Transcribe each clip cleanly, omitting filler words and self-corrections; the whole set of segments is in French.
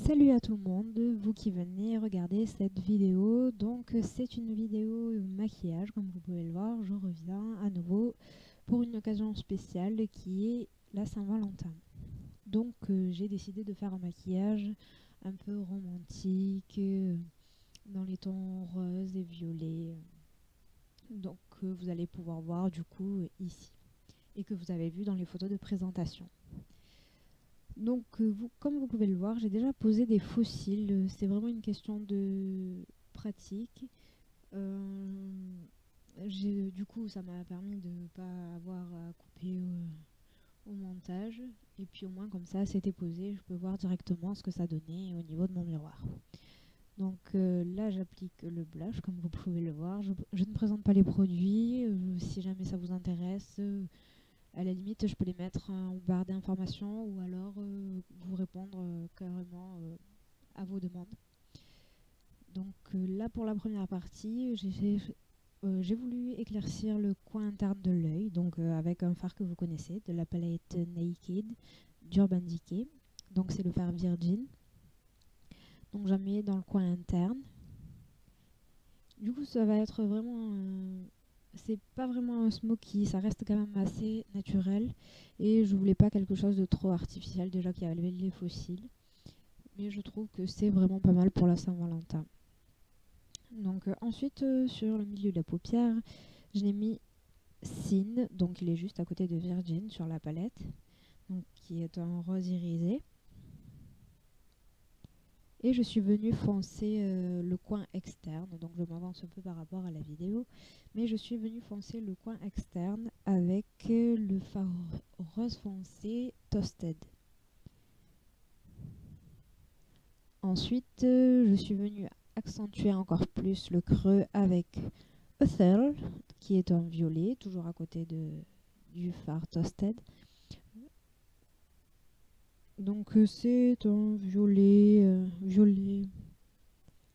Salut à tout le monde, vous qui venez regarder cette vidéo. Donc c'est une vidéo maquillage, comme vous pouvez le voir. Je reviens à nouveau pour une occasion spéciale qui est la Saint-Valentin. Donc j'ai décidé de faire un maquillage un peu romantique, dans les tons roses et violets. Donc vous allez pouvoir voir du coup ici et que vous avez vu dans les photos de présentation. Donc, comme vous pouvez le voir, j'ai déjà posé des fossiles. C'est vraiment une question de pratique. Euh, du coup, ça m'a permis de ne pas avoir à couper au montage. Et puis au moins, comme ça, c'était posé. Je peux voir directement ce que ça donnait au niveau de mon miroir. Donc là, j'applique le blush, comme vous pouvez le voir. Je ne présente pas les produits. Si jamais ça vous intéresse, à la limite, je peux les mettre en barre d'informations ou alors vous répondre carrément à vos demandes. Donc là, pour la première partie, j'ai voulu éclaircir le coin interne de l'œil, donc avec un fard que vous connaissez, de la palette Naked d'Urban Decay. Donc c'est le fard Virgin. Donc j'en mets dans le coin interne. Du coup, ça va être vraiment c'est pas vraiment un smoky, ça reste quand même assez naturel et je voulais pas quelque chose de trop artificiel déjà qu'il y avait les fossiles, mais je trouve que c'est vraiment pas mal pour la Saint-Valentin. Donc ensuite sur le milieu de la paupière, je l'ai mis Sin, donc il est juste à côté de Virgin sur la palette, donc qui est un rose irisé. Et je suis venue foncer le coin externe, donc je m'avance un peu par rapport à la vidéo, mais je suis venue foncer le coin externe avec le fard rose foncé Toasted. Ensuite, je suis venue accentuer encore plus le creux avec Ethel, qui est un violet, toujours à côté du fard Toasted. Donc c'est un violet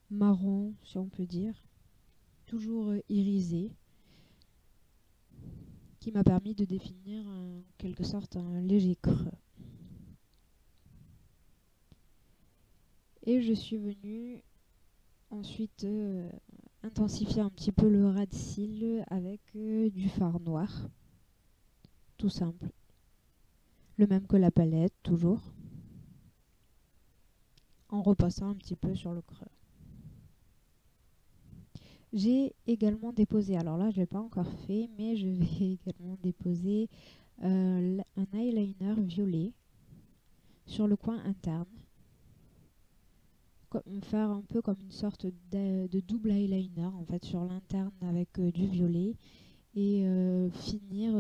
marron, si on peut dire, toujours irisé, qui m'a permis de définir en quelque sorte un léger creux. Et je suis venue ensuite intensifier un petit peu le ras de cils avec du fard noir, tout simple. Le même que la palette, toujours, en repassant un petit peu sur le creux. J'ai également déposé, alors là je ne l'ai pas encore fait, mais je vais également déposer un eyeliner violet sur le coin interne. Faire un peu comme une sorte de double eyeliner en fait sur l'interne avec du violet et finir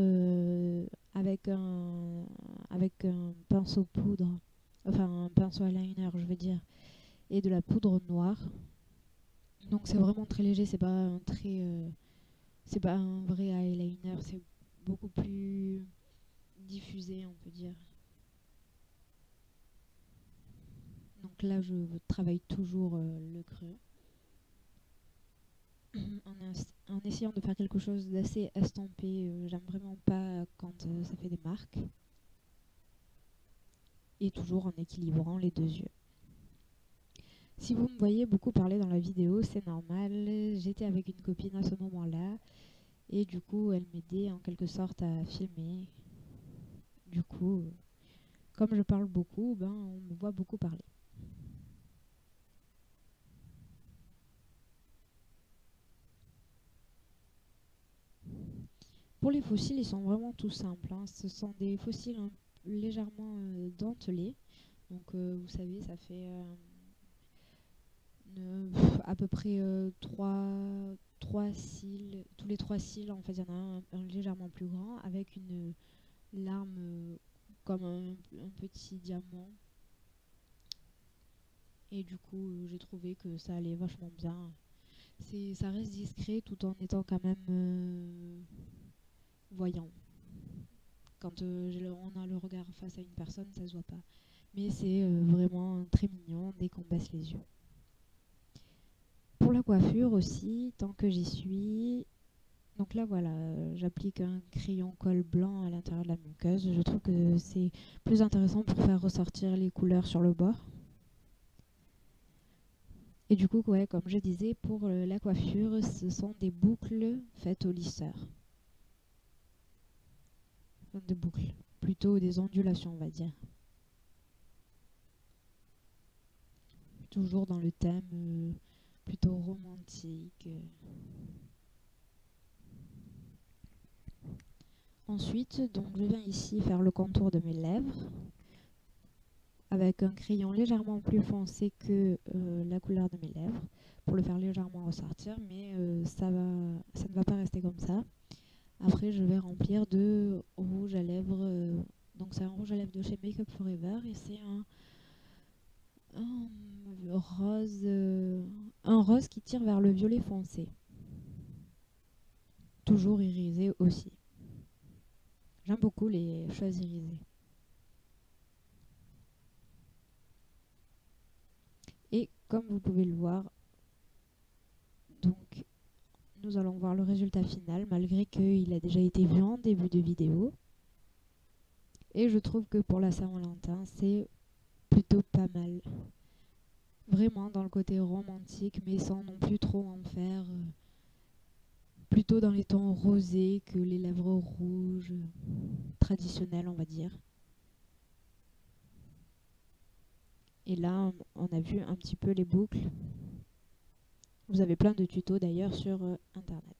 avec un pinceau poudre, enfin un pinceau eyeliner je veux dire, et de la poudre noire. Donc c'est vraiment très léger, c'est pas un vrai eyeliner, c'est beaucoup plus diffusé on peut dire. Donc là je travaille toujours le creux. En essayant de faire quelque chose d'assez estampé. J'aime vraiment pas quand ça fait des marques. Et toujours en équilibrant les deux yeux. Si vous me voyez beaucoup parler dans la vidéo, c'est normal. J'étais avec une copine à ce moment-là. Et du coup, elle m'aidait en quelque sorte à filmer. Du coup, comme je parle beaucoup, ben, on me voit beaucoup parler. Pour les fossiles, ils sont vraiment tout simples, hein. Ce sont des fossiles légèrement dentelés. Donc, vous savez, ça fait à peu près trois cils. Tous les trois cils, en fait, il y en a un légèrement plus grand avec une larme comme un petit diamant. Et du coup, j'ai trouvé que ça allait vachement bien. Ça reste discret tout en étant quand même voyant. Quand on a le regard face à une personne, ça se voit pas. Mais c'est vraiment très mignon dès qu'on baisse les yeux. Pour la coiffure aussi, tant que j'y suis, donc là voilà, j'applique un crayon colle blanc à l'intérieur de la muqueuse. Je trouve que c'est plus intéressant pour faire ressortir les couleurs sur le bord. Et du coup, ouais, comme je disais, pour la coiffure, ce sont des boucles faites au lisseur. Enfin, des boucles, plutôt des ondulations, on va dire. Toujours dans le thème plutôt romantique. Ensuite, donc, je viens ici faire le contour de mes lèvres avec un crayon légèrement plus foncé que la couleur de mes lèvres pour le faire légèrement ressortir, mais ça ne va pas rester comme ça. Après, je vais remplir de rouge à lèvres. Donc, c'est un rouge à lèvres de chez Make Up Forever et c'est un rose qui tire vers le violet foncé. Toujours irisé aussi. J'aime beaucoup les choses irisées. Et comme vous pouvez le voir, donc nous allons voir le résultat final malgré qu'il a déjà été vu en début de vidéo. Et je trouve que pour la Saint-Valentin, c'est plutôt pas mal. Vraiment dans le côté romantique, mais sans non plus trop en faire. Plutôt dans les tons rosés que les lèvres rouges, traditionnelles on va dire. Et là, on a vu un petit peu les boucles. Vous avez plein de tutos d'ailleurs sur internet.